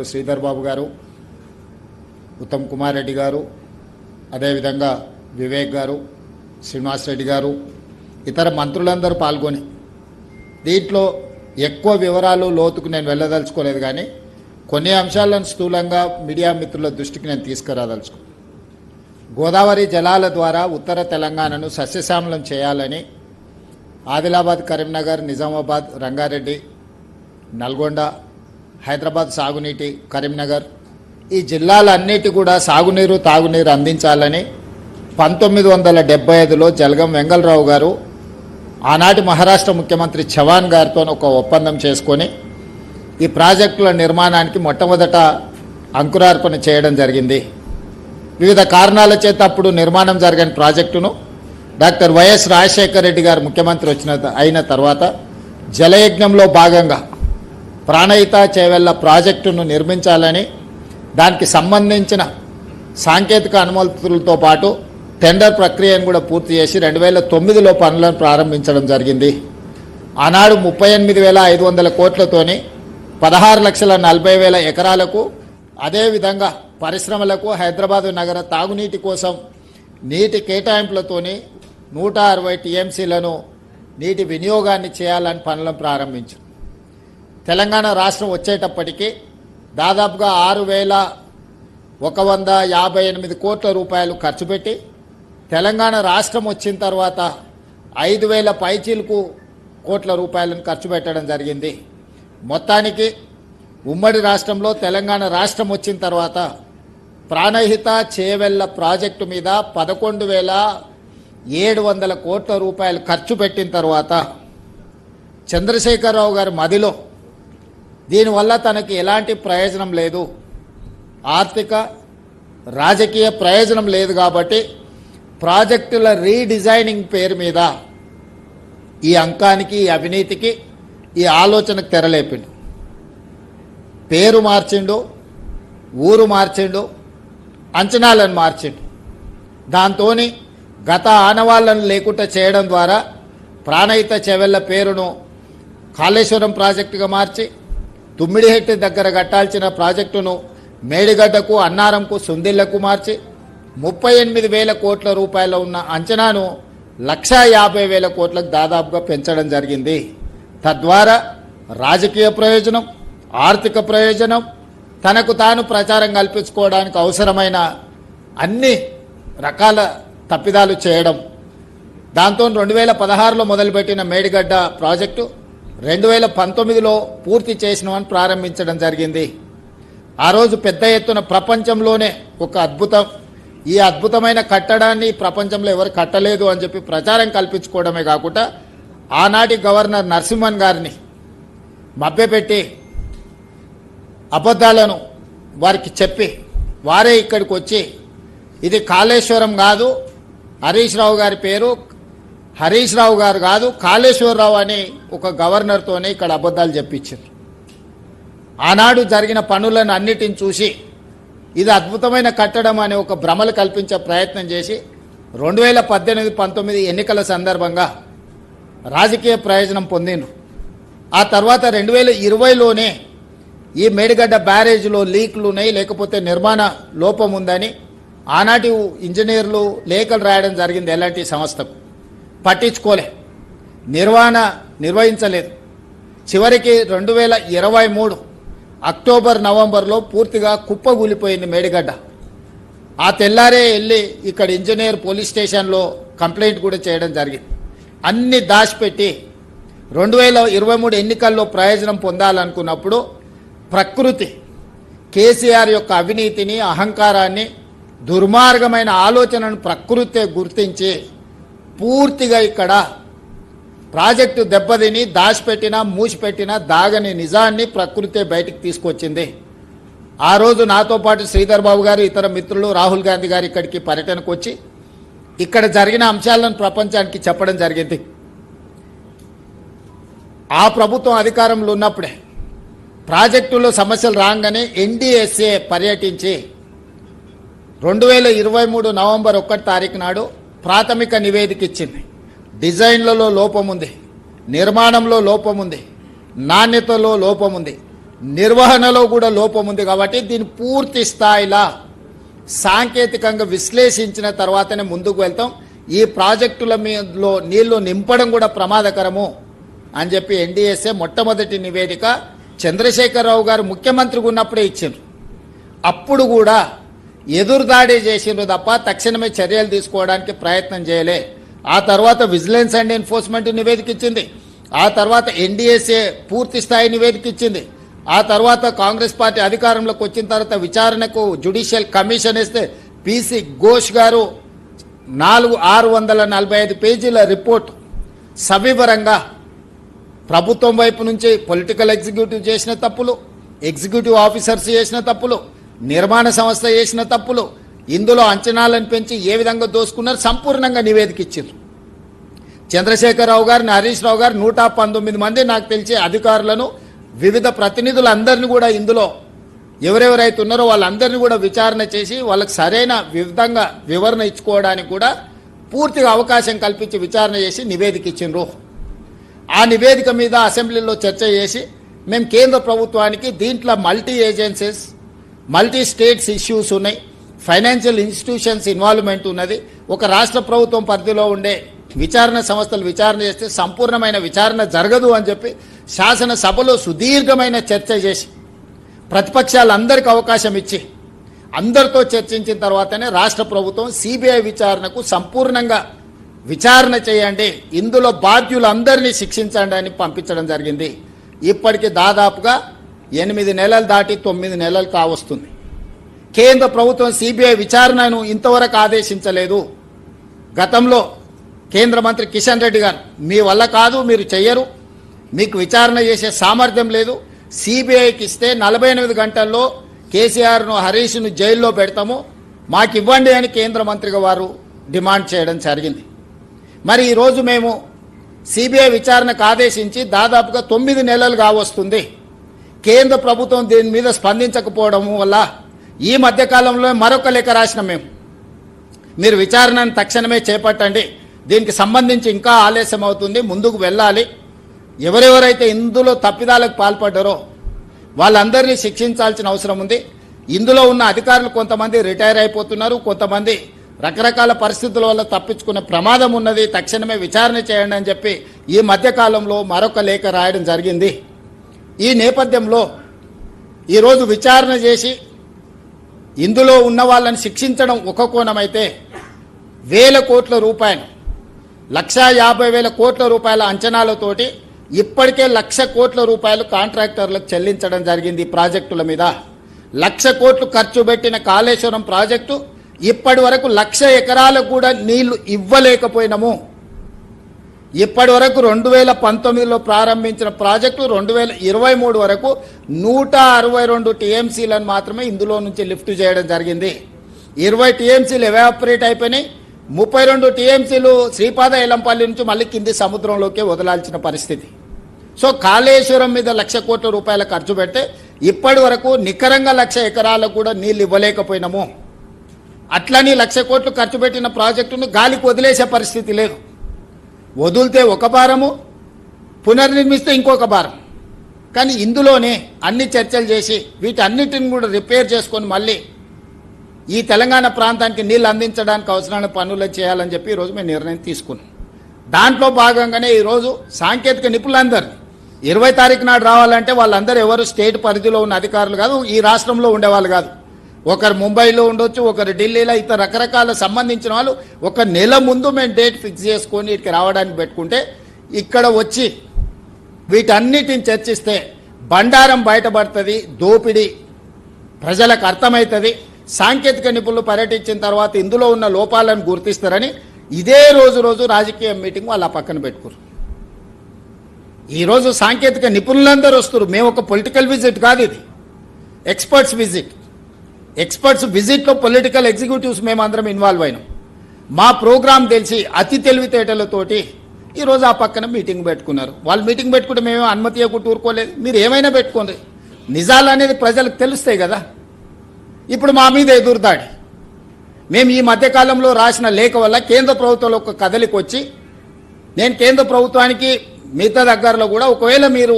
శ్రీధర్ బాబు గారు, ఉత్తమ్ కుమార్ రెడ్డి గారు, అదేవిధంగా వివేక్ గారు, శ్రీనివాస్ రెడ్డి గారు, ఇతర మంత్రులందరూ పాల్గొని దీంట్లో ఎక్కువ వివరాలు లోతుకు నేను వెళ్ళదలుచుకోలేదు, కానీ కొన్ని అంశాలను స్థూలంగా మీడియా మిత్రుల దృష్టికి నేను తీసుకురాదలుచుకున్నాను. గోదావరి జలాల ద్వారా ఉత్తర తెలంగాణను సస్యశ్యామలం చేయాలని ఆదిలాబాద్, కరీంనగర్, నిజామాబాద్, రంగారెడ్డి, నల్గొండ, హైదరాబాద్ సాగునీటి, కరీంనగర్ ఈ జిల్లాలన్నిటి కూడా సాగునీరు, తాగునీరు అందించాలని 1975లో జలగం వెంగళరావు గారు ఆనాటి మహారాష్ట్ర ముఖ్యమంత్రి చవాన్ గారితో ఒక ఒప్పందం చేసుకొని ఈ ప్రాజెక్టుల నిర్మాణానికి మొట్టమొదట అంకురార్పణ చేయడం జరిగింది. వివిధ కారణాల చేత అప్పుడు నిర్మాణం జరిగిన ప్రాజెక్టును డాక్టర్ వైఎస్ రాజశేఖర రెడ్డి గారు ముఖ్యమంత్రి అయిన తర్వాత జలయజ్ఞంలో భాగంగా ప్రాణహిత చేవెళ్ల ప్రాజెక్టును నిర్మించాలని దానికి సంబంధించిన సాంకేతిక అనుమతులతో పాటు టెండర్ ప్రక్రియను కూడా పూర్తి చేసి 2009లో పనులను ప్రారంభించడం జరిగింది. ఆనాడు 38,500 కోట్లతోని 16,40,000 ఎకరాలకు, అదేవిధంగా పరిశ్రమలకు, హైదరాబాదు నగర తాగునీటి కోసం నీటి కేటాయింపులతోని 160 టీఎంసీలను నీటి వినియోగాన్ని చేయాలని పనులను ప్రారంభించారు. తెలంగాణ రాష్ట్రం వచ్చేటప్పటికి దాదాపుగా 6,158 కోట్ల రూపాయలు ఖర్చు పెట్టి, తెలంగాణ రాష్ట్రం వచ్చిన తర్వాత 5,000 పైచీలకు కోట్ల రూపాయలను ఖర్చు పెట్టడం జరిగింది. మొత్తానికి ఉమ్మడి రాష్ట్రంలో తెలంగాణ రాష్ట్రం వచ్చిన తర్వాత ప్రాణహిత చేవెళ్ల ప్రాజెక్టు మీద 11,700 కోట్ల రూపాయలు ఖర్చు పెట్టిన తర్వాత చంద్రశేఖరరావు గారి మదిలో దీనివల్ల తనకి ఎలాంటి ప్రయోజనం లేదు, ఆర్థిక రాజకీయ ప్రయోజనం లేదు కాబట్టి ప్రాజెక్టుల రీడిజైనింగ్ పేరు మీద ఈ అంకానికి, ఈ అవినీతికి, ఈ ఆలోచనకు తెరలేపిండు. పేరు మార్చిండు, ఊరు మార్చిండు, అంచనాలను మార్చిండు. దాంతో గత ఆనవాళ్లను లేకుండా చేయడం ద్వారా ప్రాణహిత చేవెళ్ల పేరును కాళేశ్వరం ప్రాజెక్టుగా మార్చి, తుమ్మిడిహెట్టి దగ్గర కట్టాల్సిన ప్రాజెక్టును మేడిగడ్డకు, అన్నారంకు, సుందిళ్లకు మార్చి 38,000 కోట్ల రూపాయలు ఉన్న అంచనాను 1,50,000 కోట్లకు దాదాపుగా పెంచడం జరిగింది. తద్వారా రాజకీయ ప్రయోజనం, ఆర్థిక ప్రయోజనం, తనకు తాను ప్రచారం కల్పించుకోవడానికి అవసరమైన అన్ని రకాల తప్పిదాలు చేయడం. దాంతో 2016లో మొదలుపెట్టిన మేడిగడ్డ ప్రాజెక్టు 2019లో పూర్తి చేసినవని ప్రారంభించడం జరిగింది. ఆ రోజు పెద్ద ఎత్తున ప్రపంచంలోనే ఒక అద్భుతం, ఈ అద్భుతమైన కట్టడాన్ని ప్రపంచంలో ఎవరు కట్టలేదు అని చెప్పి ప్రచారం కల్పించుకోవడమే కాకుండా ఆనాటి గవర్నర్ నరసింహన్ గారిని మభ్యపెట్టి అబద్ధాలను వారికి చెప్పి వారే ఇక్కడికి వచ్చి ఇది కాళేశ్వరం కాదు, హరీష్ రావు గారి పేరు హరీష్ రావు గారు కాదు, కాళేశ్వరరావు అని ఒక గవర్నర్తోనే ఇక్కడ అబద్ధాలు చెప్పించారు. ఆనాడు జరిగిన పనులను అన్నిటిని చూసి ఇది అద్భుతమైన కట్టడం అనే ఒక భ్రమలు కల్పించే ప్రయత్నం చేసి 2018-19 ఎన్నికల సందర్భంగా రాజకీయ ప్రయోజనం పొందిండ్రు. ఆ తర్వాత 2020లోనే ఈ మేడిగడ్డ బ్యారేజ్లో లీక్లు ఉన్నాయి, లేకపోతే నిర్మాణ లోపం ఉందని ఆనాటి ఇంజనీర్లు లేఖలు రాయడం జరిగింది. ఎలాంటి సంస్థకు పట్టించుకోలే, నిర్వహించలేదు. చివరికి 2023 అక్టోబర్, నవంబర్లో పూర్తిగా కుప్పగూలిపోయింది మేడిగడ్డ. ఆ తెల్లారే వెళ్ళి ఇక్కడ ఇంజనీర్ పోలీస్ స్టేషన్లో కంప్లైంట్ కూడా చేయడం జరిగింది. అన్ని దాచిపెట్టి 2023 ఎన్నికల్లో ప్రయోజనం పొందాలనుకున్నప్పుడు ప్రకృతి కేసీఆర్ యొక్క అవినీతిని, అహంకారాన్ని, దుర్మార్గమైన ఆలోచనను ప్రకృతే గుర్తించి పూర్తిగా ఇక్కడ ప్రాజెక్టు దెబ్బతిని దాచిపెట్టినా, మూసిపెట్టినా దాగని నిజాన్ని ప్రకృతే బయటికి తీసుకొచ్చింది. ఆ రోజు నాతో పాటు శ్రీధర్ బాబు గారు, ఇతర మిత్రులు, రాహుల్ గాంధీ గారు ఇక్కడికి పర్యటనకు వచ్చి ఇక్కడ జరిగిన అంశాలను ప్రపంచానికి చెప్పడం జరిగింది. ఆ ప్రభుత్వం అధికారంలో ఉన్నప్పుడే ప్రాజెక్టులో సమస్యలు రాగానే ఎన్డీఎస్ఏ పర్యటించి 2023 నవంబర్ 1 తారీఖు నాడు ప్రాథమిక నివేదిక ఇచ్చింది. డిజైన్లలో లోపం ఉంది, నిర్మాణంలో లోపం ఉంది, నాణ్యతలో లోపం ఉంది, నిర్వహణలో కూడా లోపం ఉంది. కాబట్టి దీన్ని పూర్తి స్థాయిలో సాంకేతికంగా విశ్లేషించిన తర్వాతనే ముందుకు వెళ్తాం. ఈ ప్రాజెక్టుల మీదలో నీళ్లు నింపడం కూడా ప్రమాదకరము అని చెప్పి ఎన్డీఎస్ఏ మొట్టమొదటి నివేదిక చంద్రశేఖరరావు గారు ముఖ్యమంత్రిగా ఉన్నప్పుడే ఇచ్చిండ్రు. అప్పుడు కూడా ఎదురుదాడి చేసిండ్రు తప్ప తక్షణమే చర్యలు తీసుకోవడానికి ప్రయత్నం చేయలే. ఆ తర్వాత విజిలెన్స్ అండ్ ఎన్ఫోర్స్మెంట్ నివేదిక ఇచ్చింది. ఆ తర్వాత ఎన్డీఎస్ఏ పూర్తి స్థాయి నివేదిక ఇచ్చింది. ఆ తర్వాత కాంగ్రెస్ పార్టీ అధికారంలోకి వచ్చిన తర్వాత విచారణకు జ్యుడిషియల్ కమిషన్ ఇస్తే పీసీ ఘోష్ గారు 645 పేజీల రిపోర్ట్ సవివరంగా ప్రభుత్వం వైపు నుంచి పొలిటికల్ ఎగ్జిక్యూటివ్ చేసిన తప్పులు, ఎగ్జిక్యూటివ్ ఆఫీసర్స్ చేసిన తప్పులు, నిర్మాణ సంస్థ చేసిన తప్పులు, ఇందులో అంచనాలను పెంచి ఏ విధంగా దోసుకున్నారు సంపూర్ణంగా నివేదిక ఇచ్చారు. చంద్రశేఖరరావు గారిని, హరీష్ రావు గారు 119 మంది నాకు తెలిసి అధికారులను, వివిధ ప్రతినిధులందరినీ కూడా ఇందులో ఎవరెవరైతే ఉన్నారో వాళ్ళందరినీ కూడా విచారణ చేసి వాళ్ళకి సరైన విధంగా వివరణ ఇచ్చుకోవడానికి కూడా పూర్తిగా అవకాశం కల్పించి విచారణ చేసి నివేదిక ఇచ్చిండ్రు. ఆ నివేదిక మీద అసెంబ్లీలో చర్చ చేసి మేము కేంద్ర ప్రభుత్వానికి దీంట్లో multi agencies, multi states issues ఉన్నాయి, ఫైనాన్షియల్ ఇన్స్టిట్యూషన్స్ ఇన్వాల్వ్మెంట్ ఉన్నది, ఒక రాష్ట్ర ప్రభుత్వం పరిధిలో ఉండే విచారణ సంస్థలు విచారణ చేస్తే సంపూర్ణమైన విచారణ జరగదు అని చెప్పి శాసనసభలో సుదీర్ఘమైన చర్చ చేసి ప్రతిపక్షాలందరికీ అవకాశం ఇచ్చి అందరితో చర్చించిన తర్వాతనే రాష్ట్ర ప్రభుత్వం సిబిఐ విచారణకు సంపూర్ణంగా విచారణ చేయండి, ఇందులో బాధ్యులందరినీ శిక్షించండి అని పంపించడం జరిగింది. ఇప్పటికి దాదాపుగా 8 నెలలు దాటి 9 నెలలు కావస్తుంది. కేంద్ర ప్రభుత్వం సిబిఐ విచారణను ఇంతవరకు ఆదేశించలేదు. గతంలో కేంద్ర మంత్రి కిషన్ రెడ్డి గారు మీ వల్ల కాదు, మీరు చెయ్యరు, మీకు విచారణ చేసే సామర్థ్యం లేదు, సిబిఐకి ఇస్తే 48 గంటల్లో కేసీఆర్ను, హరీష్ను జైల్లో పెడతాము, మాకు ఇవ్వండి అని కేంద్ర మంత్రిగా వారు డిమాండ్ చేయడం జరిగింది. మరి ఈరోజు మేము సిబిఐ విచారణకు ఆదేశించి దాదాపుగా 9 నెలలు కావస్తుంది. కేంద్ర ప్రభుత్వం దీని మీద స్పందించకపోవడం వల్ల ఈ మధ్యకాలంలో మరొక లేఖ రాసిన మీరు విచారణను తక్షణమే చేపట్టండి, దీనికి సంబంధించి ఇంకా ఆలస్యం అవుతుంది, ముందుకు వెళ్ళాలి, ఎవరెవరైతే ఇందులో తప్పిదాలకు పాల్పడ్డారో వాళ్ళందరినీ శిక్షించాల్సిన అవసరం ఉంది. ఇందులో ఉన్న అధికారులు కొంతమంది రిటైర్ అయిపోతున్నారు, కొంతమంది రకరకాల పరిస్థితుల వల్ల తప్పించుకునే ప్రమాదం ఉన్నది, తక్షణమే విచారణ చేయండి అని చెప్పి ఈ మధ్యకాలంలో మరొక లేఖ రాయడం జరిగింది. ఈ నేపథ్యంలో ఈరోజు విచారణ చేసి ఇందులో ఉన్న వాళ్ళని శిక్షించడం ఒక కోణమైతే, వేల కోట్ల రూపాయలు, 1,50,000 కోట్ల రూపాయల అంచనాలతోటి ఇప్పటికే 1,00,000 కోట్ల రూపాయలు కాంట్రాక్టర్లకు చెల్లించడం జరిగింది. ప్రాజెక్టుల మీద 1,00,000 కోట్లు ఖర్చు పెట్టిన కాళేశ్వరం ప్రాజెక్టు ఇప్పటి వరకు 1,00,000 ఎకరాలకు కూడా నీళ్లు ఇవ్వలేకపోయినాము. ఇప్పటి వరకు 2019లో ప్రారంభించిన ప్రాజెక్టు 2023 వరకు 162 టీఎంసీలను మాత్రమే ఇందులో నుంచి లిఫ్ట్ చేయడం జరిగింది. 20 టీఎంసీలు ఎవాపరేట్ అయిపోయినాయి, 32 టీఎంసీలు శ్రీపాద ఎలంపల్లి నుంచి మళ్ళీ కింది సముద్రంలోకి వదలాల్సిన పరిస్థితి. సో కాళేశ్వరం మీద 1,00,000 కోట్ల రూపాయల ఖర్చు పెడితే ఇప్పటి వరకు నికరంగా 1,00,000 ఎకరాలకు కూడా నీళ్ళు ఇవ్వలేకపోయినాము. అట్లని 1,00,000 కోట్లు ఖర్చు పెట్టిన ప్రాజెక్టును గాలికి వదిలేసే పరిస్థితి లేదు. వదిలితే ఒక భారము, పునర్నిర్మిస్తే ఇంకొక భారం. కానీ ఇందులోనే అన్ని చర్చలు చేసి వీటన్నిటిని కూడా రిపేర్ చేసుకొని మళ్ళీ ఈ తెలంగాణ ప్రాంతానికి నీళ్ళు అందించడానికి అవసరమైన పనులు చేయాలని చెప్పి ఈరోజు మేము నిర్ణయం తీసుకున్నాం. దాంట్లో భాగంగానే ఈరోజు సాంకేతిక నిపుణులందరూ 20 తారీఖు నాడు రావాలంటే వాళ్ళందరూ ఎవరు స్టేట్ పరిధిలో ఉన్న అధికారులు కాదు, ఈ రాష్ట్రంలో ఉండేవాళ్ళు కాదు. ఒకరు ముంబైలో ఉండొచ్చు, ఒకరు ఢిల్లీలో, ఇతర రకరకాల సంబంధించిన వాళ్ళు ఒక నెల ముందు మేము డేట్ ఫిక్స్ చేసుకొని ఇక్కడికి రావడానికి పెట్టుకుంటే ఇక్కడ వచ్చి వీటన్నిటిని చర్చిస్తే బండారం బయటపడుతుంది, దోపిడీ ప్రజలకు అర్థమవుతుంది. సాంకేతిక నిపుణులు పర్యటించిన తర్వాత ఇందులో ఉన్న లోపాలను గుర్తిస్తారని ఇదే రోజు రాజకీయ మీటింగ్ వాళ్ళ పక్కన పెట్టుకోరు. ఈరోజు సాంకేతిక నిపుణులందరూ వస్తారు. మేము ఒక పొలిటికల్ విజిట్ కాదు, ఇది ఎక్స్పర్ట్స్ విజిట్. ఎక్స్పర్ట్స్ విజిట్లో పొలిటికల్ ఎగ్జిక్యూటివ్స్ మేమందరం ఇన్వాల్వ్ అయినాం. మా ప్రోగ్రాం తెలిసి అతి తెలివితేటలతోటి ఈరోజు ఆ పక్కన మీటింగ్ పెట్టుకున్నారు. వాళ్ళు మీటింగ్ పెట్టుకుంటే మేము అనుమతి ఇవ్వకుండా ఊరుకోలేదు. మీరు ఏమైనా పెట్టుకోండి, నిజాలు అనేది ప్రజలకు తెలుస్తాయి కదా. ఇప్పుడు మా మీద ఎదురుదాడి. మేము ఈ మధ్యకాలంలో రాసిన లేఖ వల్ల కేంద్ర ప్రభుత్వంలో ఒక కదలికి వచ్చి నేను కేంద్ర ప్రభుత్వానికి మిగతా దగ్గరలో కూడా ఒకవేళ మీరు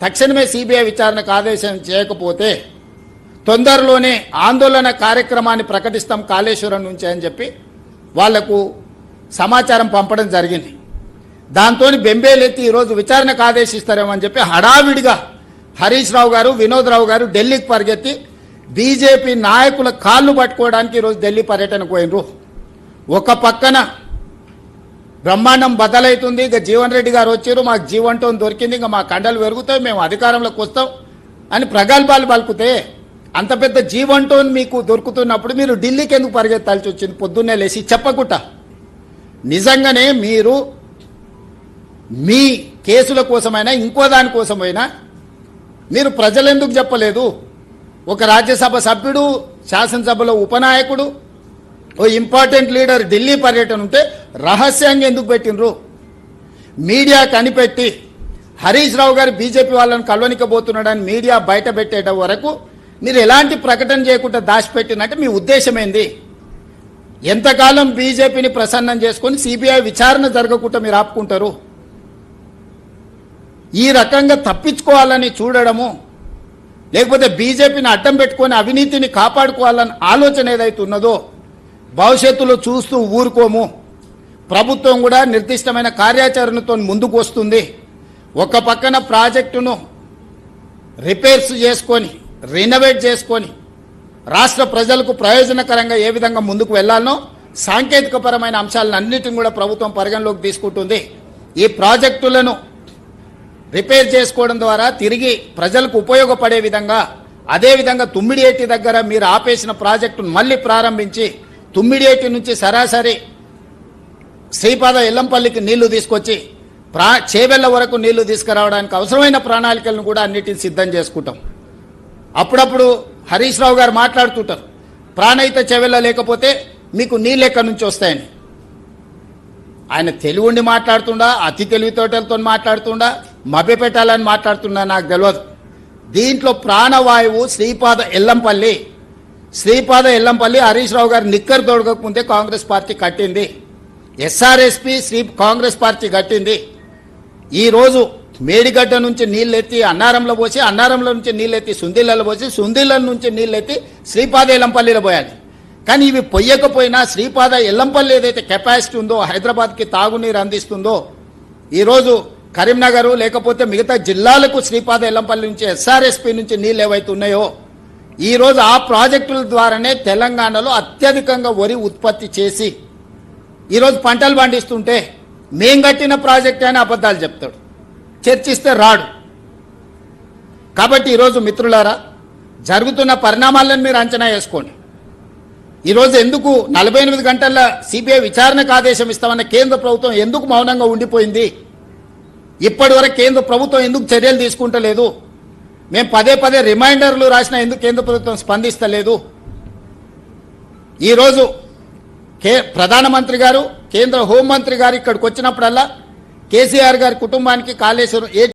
తక్షణమే సిబిఐ విచారణకు ఆదేశం చేయకపోతే తొందరలోనే ఆందోళన కార్యక్రమాన్ని ప్రకటిస్తాం కాళేశ్వరం నుంచి అని చెప్పి వాళ్లకు సమాచారం పంపడం జరిగింది. దాంతో బెంబేలెత్తి ఈరోజు విచారణకు ఆదేశిస్తారేమని చెప్పి హడావిడిగా హరీష్ రావు గారు, వినోద్ రావు గారు ఢిల్లీకి పరిగెత్తి బీజేపీ నాయకుల కాళ్ళు పట్టుకోవడానికి ఈరోజు ఢిల్లీ పర్యటనకు పోయినరు. ఒక పక్కన బ్రహ్మాండం బదలవుతుంది, ఇక జీవన్ రెడ్డి గారు వచ్చారు, మాకు జీవంటోన్ దొరికింది, ఇంకా మా కండలు పెరుగుతాయి, మేము అధికారంలోకి వస్తాం అని ప్రగల్భాలు పలుకుతే అంత పెద్ద జీవంటోన్ మీకు దొరుకుతున్నప్పుడు మీరు ఢిల్లీకి ఎందుకు పరిగెత్తాల్సి వచ్చింది? పొద్దున్నే లేచి చెప్పకుండా నిజంగానే మీరు మీ కేసుల కోసమైనా ఇంకో దానికోసమైనా మీరు ప్రజలెందుకు చెప్పలేదు? ఒక రాజ్యసభ సభ్యుడు, శాసనసభలో ఉపనాయకుడు, ఓ ఇంపార్టెంట్ లీడర్ ఢిల్లీ పర్యటన ఉంటే రహస్యంగా ఎందుకు పెట్టినరు? మీడియా కనిపెట్టి హరీష్ రావు గారు బీజేపీ వాళ్ళని కలవనికబోతున్నాడని మీడియా బయట పెట్టేట వరకు మీరు ఎలాంటి ప్రకటన చేయకుండా దాచిపెట్టినట్టు మీ ఉద్దేశం ఏంది? ఎంతకాలం బీజేపీని ప్రసన్నం చేసుకొని సిబిఐ విచారణ జరగకుండా మీరు ఆపుకుంటారు? ఈ రకంగా తప్పించుకోవాలని చూడడము, లేకపోతే బీజేపీని అడ్డం పెట్టుకొని అవినీతిని కాపాడుకోవాలని ఆలోచన ఏదైతే ఉన్నదో భవిష్యత్తులో చూస్తూ ఊరుకోము. ప్రభుత్వం కూడా నిర్దిష్టమైన కార్యాచరణతో ముందుకు వస్తుంది. ఒక పక్కన ప్రాజెక్టును రిపేర్స్ చేసుకొని రినోవేట్ చేసుకొని రాష్ట్ర ప్రజలకు ప్రయోజనకరంగా ఏ విధంగా ముందుకు వెళ్లాలనో సాంకేతికపరమైన అంశాలను అన్నిటిని కూడా ప్రభుత్వం పరిగణలోకి తీసుకుంటుంది. ఈ ప్రాజెక్టులను రిపేర్ చేసుకోవడం ద్వారా తిరిగి ప్రజలకు ఉపయోగపడే విధంగా, అదేవిధంగా తుమ్మిడియేటి దగ్గర మీరు ఆపేసిన ప్రాజెక్టును మళ్ళీ ప్రారంభించి తుమ్మిడియేటి నుంచి సరాసరి శ్రీపాద ఎల్లంపల్లికి నీళ్లు తీసుకొచ్చి చేవెళ్ల వరకు నీళ్లు తీసుకురావడానికి అవసరమైన ప్రణాళికలను కూడా అన్నిటిని సిద్ధం చేసుకుంటాం. అప్పుడప్పుడు హరీష్ రావు గారు మాట్లాడుతుంటారు, ప్రాణహిత చెవెళ్ళ లేకపోతే మీకు నీళ్ళు ఎక్కడి నుంచి వస్తాయని. ఆయన తెలివి ఉండి మాట్లాడుతుండా, అతి తెలివితోటలతో మాట్లాడుతుండా, మభ్య పెట్టాలని మాట్లాడుతున్నా నాకు తెలియదు. దీంట్లో ప్రాణవాయువు శ్రీపాద ఎల్లంపల్లి హరీష్ రావు గారు నిక్కరు తొడగకముందే కాంగ్రెస్ పార్టీ కట్టింది. ఎస్ఆర్ఎస్పీ కాంగ్రెస్ పార్టీ కట్టింది. ఈరోజు మేడిగడ్డ నుంచి నీళ్ళెత్తి అన్నారంలో పోసి, అన్నారంలో నుంచి నీళ్ళెత్తి సుందిళ్ళలో పోసి, సుందిళ్ళ నుంచి నీళ్ళెత్తి శ్రీపాద ఎల్లంపల్లిలో పోయాలి. కానీ ఇవి పొయ్యకపోయినా శ్రీపాద ఎల్లంపల్లి ఏదైతే కెపాసిటీ ఉందో, హైదరాబాద్కి తాగునీరు అందిస్తుందో, ఈరోజు కరీంనగర్ లేకపోతే మిగతా జిల్లాలకు శ్రీపాద ఎల్లంపల్లి నుంచి ఎస్ఆర్ఎస్పీ నుంచి నీళ్ళు ఏవైతే ఉన్నాయో, ఈరోజు ఆ ప్రాజెక్టుల ద్వారానే తెలంగాణలో అత్యధికంగా వరి ఉత్పత్తి చేసి ఈరోజు పంటలు పండిస్తుంటే మేం కట్టిన ప్రాజెక్ట్ అని అబద్ధాలు చెప్తాడు, చర్చిస్తే రాడు. కాబట్టి ఈరోజు మిత్రులారా, జరుగుతున్న పరిణామాలను మీరు అంచనా వేసుకోండి. ఈరోజు ఎందుకు 48 గంటల సిబిఐ విచారణకు ఆదేశం ఇస్తామన్న కేంద్ర ప్రభుత్వం ఎందుకు మౌనంగా ఉండిపోయింది? ఇప్పటి వరకు కేంద్ర ప్రభుత్వం ఎందుకు చర్యలు తీసుకుంటలేదు? మేము పదే పదే రిమైండర్లు రాసినా ఎందుకు కేంద్ర ప్రభుత్వం స్పందిస్తలేదు? ఈరోజు ప్రధానమంత్రి గారు, కేంద్ర హోంమంత్రి గారు ఇక్కడికి వచ్చినప్పుడల్లా కేసీఆర్ గారి కుటుంబానికి కాళేశ్వరం